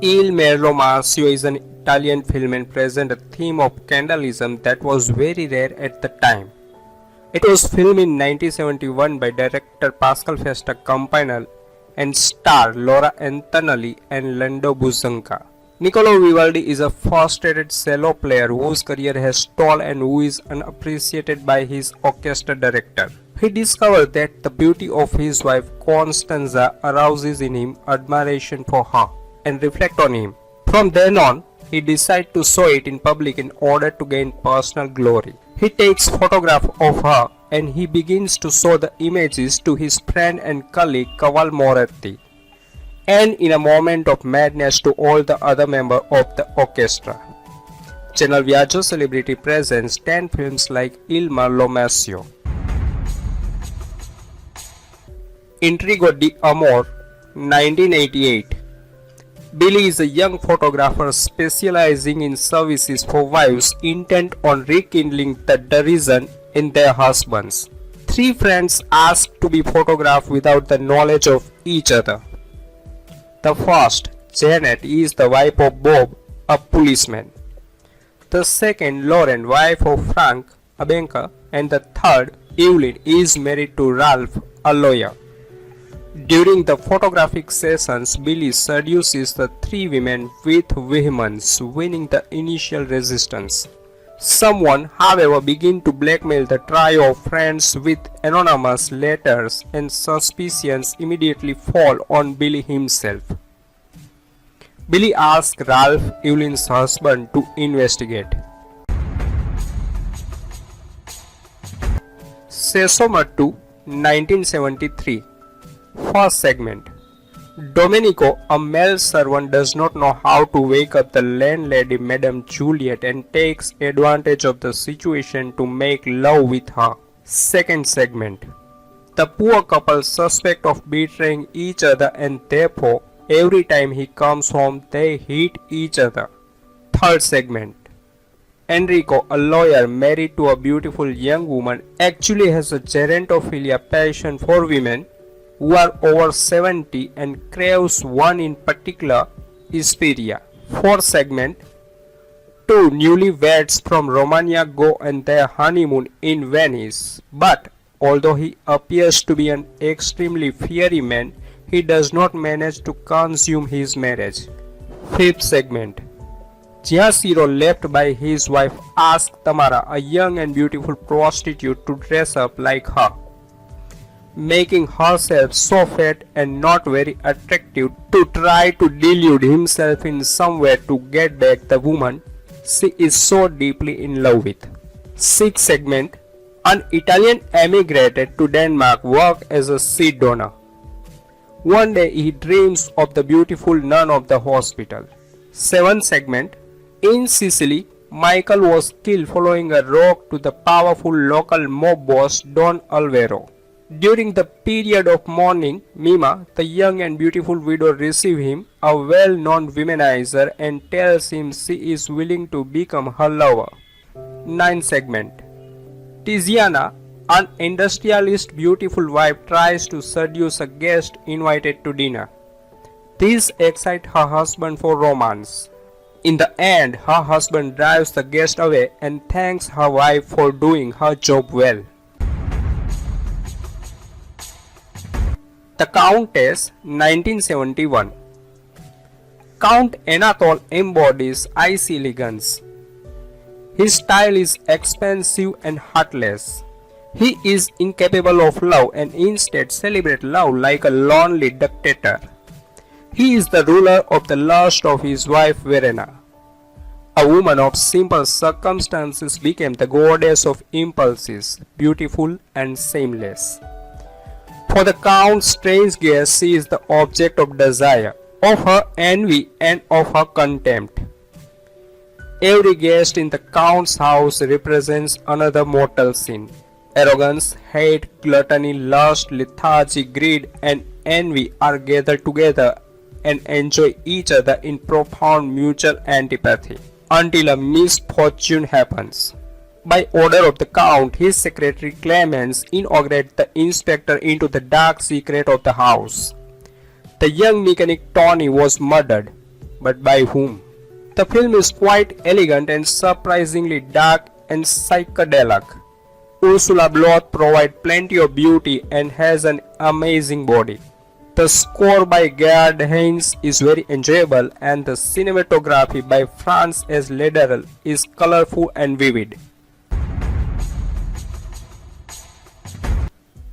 Il Merlo Maschio is an Italian film and presents a theme of cannibalism that was very rare at the time. It was filmed in 1971 by director Pascal Festa Campanella and star Laura Anthony and Lando Buscaglia. Niccolo Vivaldi is a frustrated cello player whose career has stalled and who is unappreciated by his orchestra director. He discovers that the beauty of his wife Constanza arouses in him admiration for her and reflects on him. From then on, he decides to show it in public in order to gain personal glory. He takes photographs of her and he begins to show the images to his friend and colleague Caval Moretti, and in a moment of madness to all the other members of the orchestra. Channel Viaggio Celebrity presents 10 films like Il Merlo Maschio. Intrigo di Amor, 1988. Billy is a young photographer specializing in services for wives intent on rekindling the derision in their husbands. Three friends ask to be photographed without the knowledge of each other. The first, Janet, is the wife of Bob, a policeman. The second, Lauren, wife of Frank, a banker. And the third, Evelyn, is married to Ralph, a lawyer. During the photographic sessions, Billy seduces the three women with vehemence, winning the initial resistance. Someone, however, begins to blackmail the trio of friends with anonymous letters, and suspicions immediately fall on Billy himself. Billy asks Ralph, Evelyn's husband, to investigate. Sesoma 2, 1973. First segment. Domenico, a male servant, does not know how to wake up the landlady Madame Juliet and takes advantage of the situation to make love with her. Second segment. The poor couple suspect of betraying each other and therefore every time he comes home they hate each other. Third segment. Enrico, a lawyer married to a beautiful young woman, actually has a gerontophilia passion for women who are over 70 and craves one in particular, Isperia. Fourth segment. Two newlyweds from Romania go on their honeymoon in Venice, but although he appears to be an extremely fiery man, he does not manage to consume his marriage. Fifth segment. Gianciro, left by his wife, asks Tamara, a young and beautiful prostitute, to dress up like her, making herself so fat and not very attractive to try to delude himself in some way to get back the woman she is so deeply in love with. Sixth segment. An Italian emigrated to Denmark works as a seed donor. One day he dreams of the beautiful nun of the hospital. Seventh segment. In Sicily, Michael was killed following a rock to the powerful local mob boss Don Alvaro. During the period of mourning, Mima, the young and beautiful widow, receives him, a well-known womanizer, and tells him she is willing to become her lover. Ninth segment. Tiziana, an industrialist's beautiful wife, tries to seduce a guest invited to dinner. This excites her husband for romance. In the end, her husband drives the guest away and thanks her wife for doing her job well. The Countess, 1971. Count Anatol embodies icy elegance. His style is expensive and heartless. He is incapable of love and instead celebrates love like a lonely dictator. He is the ruler of the lust of his wife Verena. A woman of simple circumstances became the goddess of impulses, beautiful and shameless. For the Count's strange guest, she is the object of desire, of her envy and of her contempt. Every guest in the Count's house represents another mortal sin. Arrogance, hate, gluttony, lust, lethargy, greed and envy are gathered together and enjoy each other in profound mutual antipathy until a misfortune happens. By order of the Count, his secretary Clemens inaugurates the inspector into the dark secret of the house. The young mechanic Tony was murdered. but by whom? The film is quite elegant and surprisingly dark and psychedelic. Ursula Bloth provides plenty of beauty and has an amazing body. The score by Gerhard Heinz is very enjoyable and the cinematography by Franz S. Lederer is colorful and vivid.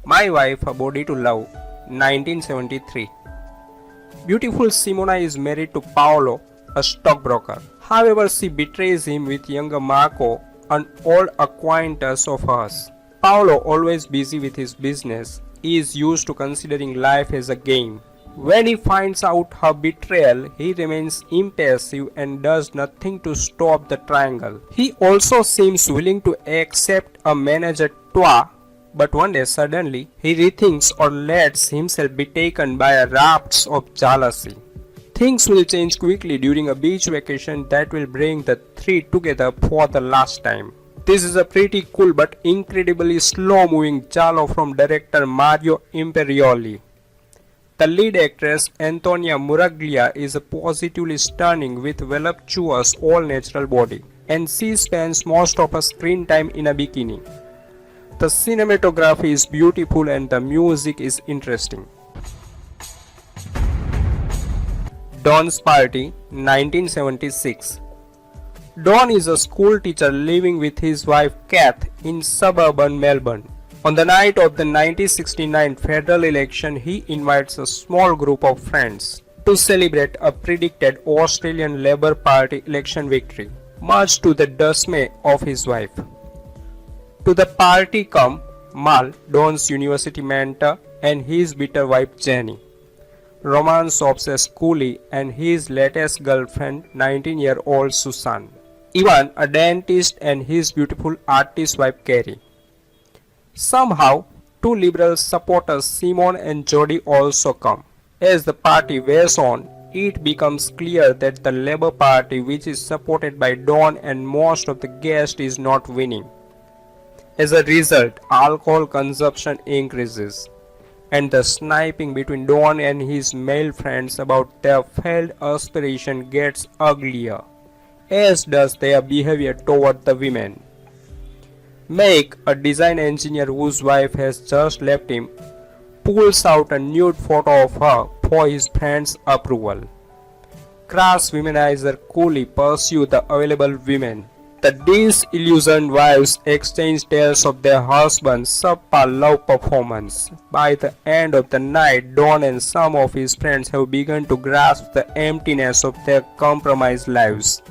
My Wife, A Body to Love, 1973. Beautiful Simona is married to Paolo, a stockbroker. However, she betrays him with younger Marco, an old acquaintance of hers. Paolo, always busy with his business, is used to considering life as a game. When he finds out her betrayal, he remains impassive and does nothing to stop the triangle. He also seems willing to accept a manager Toi, but one day suddenly he rethinks or lets himself be taken by a raft of jealousy. Things will change quickly during a beach vacation that will bring the three together for the last time. This is a pretty cool but incredibly slow-moving giallo from director Mario Imperioli. The lead actress Antonia Muraglia is a positively stunning with voluptuous all-natural body, and she spends most of her screen time in a bikini. The cinematography is beautiful and the music is interesting. Don's Party, 1976. Don is a school teacher living with his wife Kath in suburban Melbourne. On the night of the 1969 federal election, he invites a small group of friends to celebrate a predicted Australian Labor Party election victory, much to the dismay of his wife. To the party come Mal, Don's university mentor, and his bitter wife Jenny, romance-obsessed Cooley, and his latest girlfriend, 19-year-old Susan. Ivan, a dentist, and his beautiful artist wife Carrie. Somehow, two liberal supporters Simon and Jody also come. As the party wears on, it becomes clear that the Labour Party, which is supported by Don and most of the guests, is not winning. As a result, alcohol consumption increases, and the sniping between Don and his male friends about their failed aspiration gets uglier, as does their behavior toward the women. Meg, a design engineer whose wife has just left him, pulls out a nude photo of her for his friend's approval. Crass womanizer Cooley pursues the available women. The disillusioned wives exchange tales of their husband's subpar love performance. By the end of the night, Don and some of his friends have begun to grasp the emptiness of their compromised lives.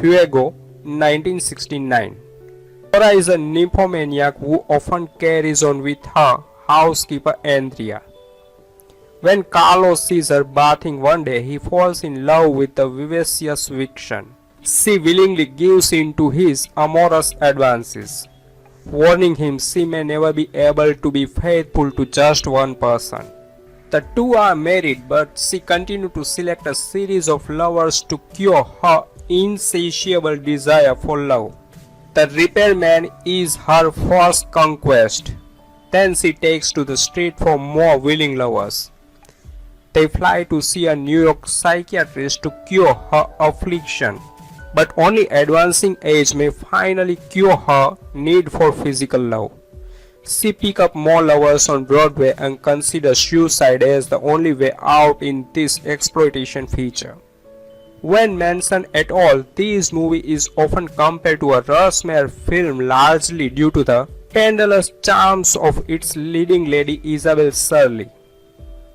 Fuego, 1969. Laura is a nymphomaniac who often carries on with her housekeeper Andrea. When Carlos sees her bathing one day, he falls in love with the vivacious vixen. She willingly gives in to his amorous advances, warning him she may never be able to be faithful to just one person. The two are married, but she continues to select a series of lovers to cure her insatiable desire for love. The repairman is her first conquest. Then she takes to the street for more willing lovers. They fly to see a New York psychiatrist to cure her affliction, but only advancing age may finally cure her need for physical love. She picks up more lovers on Broadway and considers suicide as the only way out in this exploitation feature. When mentioned at all, this movie is often compared to a Rushmore film largely due to the scandalous charms of its leading lady Isabel Shirley.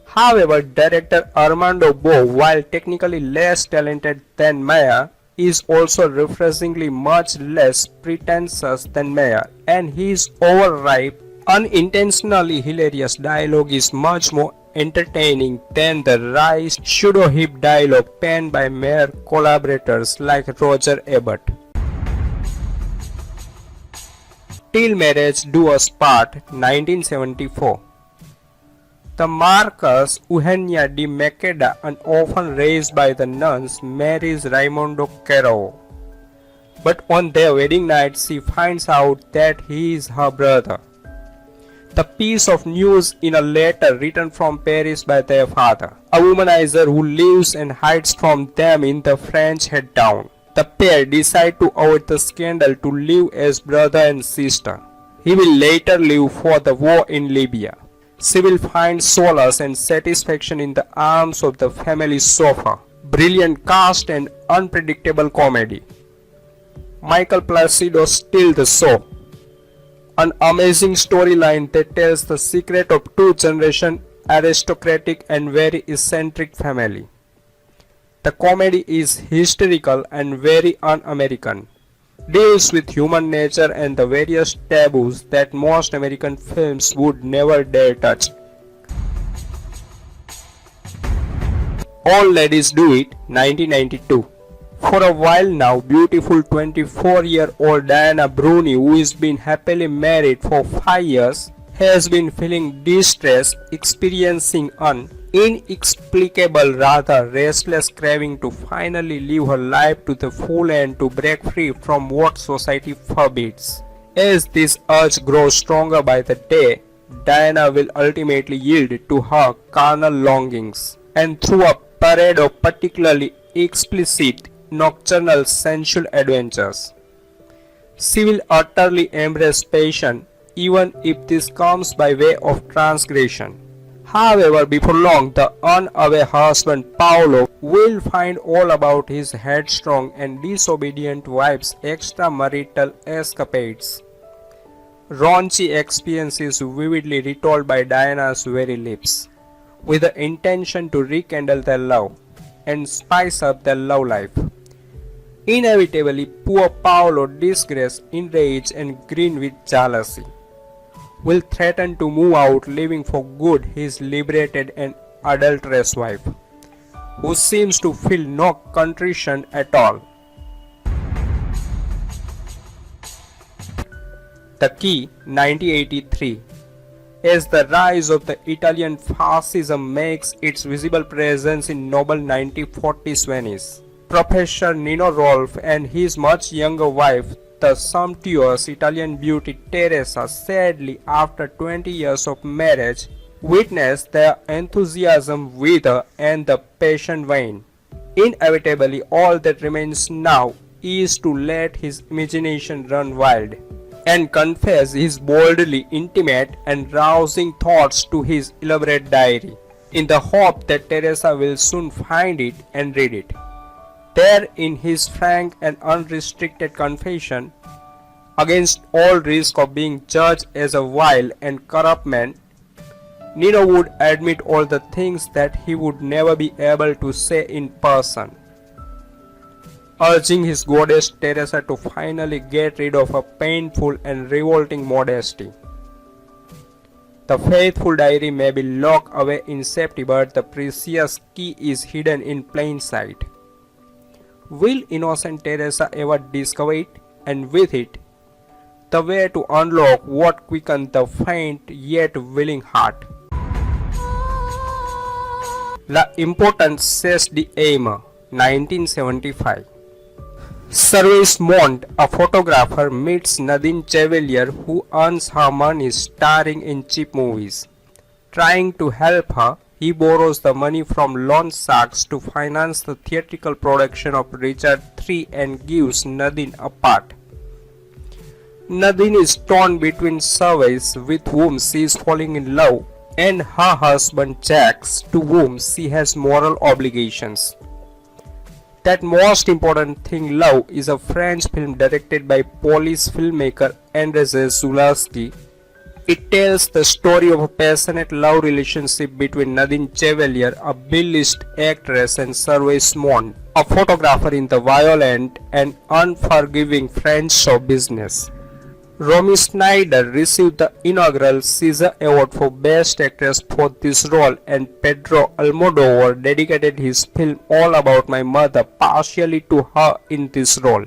However, director Armando Bo, while technically less talented than Maya, is also refreshingly much less pretentious than Maya, and his overripe, unintentionally hilarious dialogue is much more entertaining than the wry pseudo-hip dialogue penned by Mayer collaborators like Roger Ebert. Till Marriage Do Us Part, 1974. The Marquess Eugenia de Maqueda, an orphan raised by the nuns, marries Raimondo Caro. But on their wedding night, she finds out that he is her brother. The piece of news in a letter written from Paris by their father, a womanizer who lives and hides from them in the French head down. The pair decide to avoid the scandal to live as brother and sister. He will later leave for the war in Libya. She will find solace and satisfaction in the arms of the family sofa. Brilliant cast and unpredictable comedy. Michael Placido steals the show. An amazing storyline that tells the secret of two-generation aristocratic and very eccentric family. The comedy is hysterical and very un-American. Deals with human nature and the various taboos that most American films would never dare touch. All Ladies Do It, 1992. For a while now, beautiful 24-year-old Diana Bruni, who has been happily married for 5 years, has been feeling distress, experiencing an inexplicable, rather restless craving to finally live her life to the full and to break free from what society forbids. As this urge grows stronger by the day, Diana will ultimately yield to her carnal longings, and through a parade of particularly explicit nocturnal sensual adventures, she will utterly embrace passion, even if this comes by way of transgression. However, before long, the unaware husband Paolo will find all about his headstrong and disobedient wife's extramarital escapades. Raunchy experiences vividly retold by Diana's very lips, with the intention to rekindle their love and spice up their love life. Inevitably, poor Paolo, disgraced, enraged, and green with jealousy, will threaten to move out, leaving for good his liberated and adulterous wife, who seems to feel no contrition at all. The Key, 1983. As the rise of the Italian fascism makes its visible presence in noble 1940s Venice, Professor Nino Rolfe and his much younger wife, the sumptuous Italian beauty Teresa, sadly after 20 years of marriage, witnessed their enthusiasm wither and the passion wane. Inevitably, all that remains now is to let his imagination run wild, and confess his boldly intimate and rousing thoughts to his elaborate diary, in the hope that Teresa will soon find it and read it. There, in his frank and unrestricted confession, against all risk of being judged as a vile and corrupt man, Nino would admit all the things that he would never be able to say in person, urging his goddess Teresa to finally get rid of her painful and revolting modesty. The faithful diary may be locked away in safety, but the precious key is hidden in plain sight. Will innocent Teresa ever discover it, and with it, the way to unlock what quickens the faint yet willing heart? La importance de aimer, 1975. Service Mont, a photographer, meets Nadine Chevalier, who earns her money starring in cheap movies. Trying to help her, he borrows the money from loan sharks to finance the theatrical production of Richard III and gives Nadine a part. Nadine is torn between Service, with whom she is falling in love, and her husband Jacques, to whom she has moral obligations. That most important thing, Love, is a French film directed by Polish filmmaker Andrzej Zulawski. It tells the story of a passionate love relationship between Nadine Chevalier, a B-list actress, and Service Mont, a photographer in the violent and unforgiving French show business. Romy Schneider received the inaugural César Award for Best Actress for this role, and Pedro Almodovar dedicated his film All About My Mother partially to her in this role.